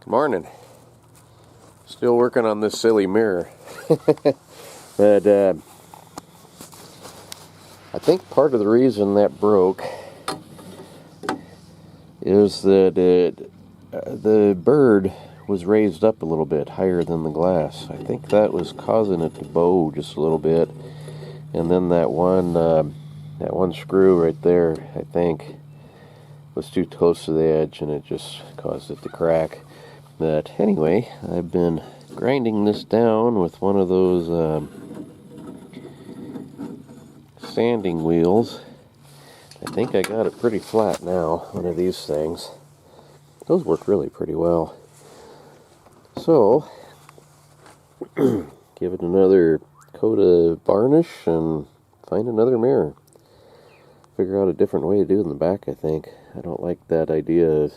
Morning. Still working on this silly mirror. But I think part of the reason that broke is that the bird was raised up a little bit higher than the glass. I think that was causing it to bow just a little bit. And then that one screw right there, I think, was too close to the edge and it just caused it to crack. But anyway, I've been grinding this down with one of those sanding wheels. I think I got it pretty flat now, one of these things. Those work really pretty well. So, give it another coat of varnish and find another mirror. Figure out a different way to do it in the back, I think. I don't like that idea of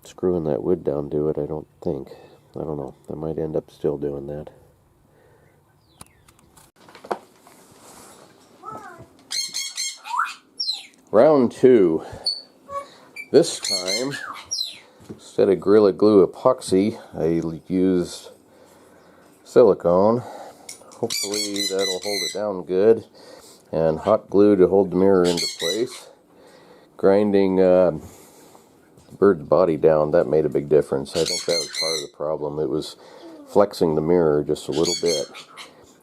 screwing that wood down to it, I don't think. I don't know. I might end up still doing that. Round 2. This time, instead of Gorilla Glue epoxy, I used silicone. Hopefully that'll hold it down good. And hot glue to hold the mirror into place. Grinding bird's body down, that made a big difference. I think that was part of the problem. It was flexing the mirror just a little bit.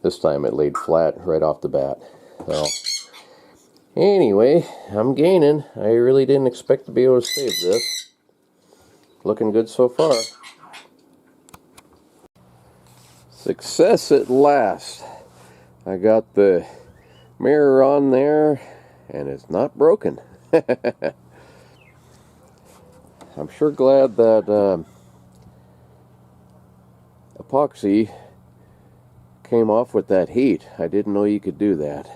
This time it laid flat right off the bat. So, anyway, I'm gaining. I really didn't expect to be able to save this. Looking good so far. Success at last. I got the mirror on there and it's not broken. I'm sure glad that epoxy came off with that heat. I didn't know you could do that.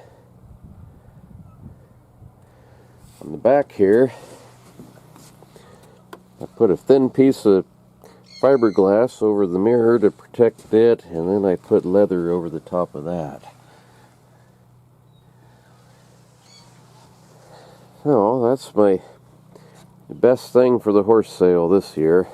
On the back here, I put a thin piece of fiberglass over the mirror to protect it, and then I put leather over the top of that. So that's my best thing for the horse sale this year.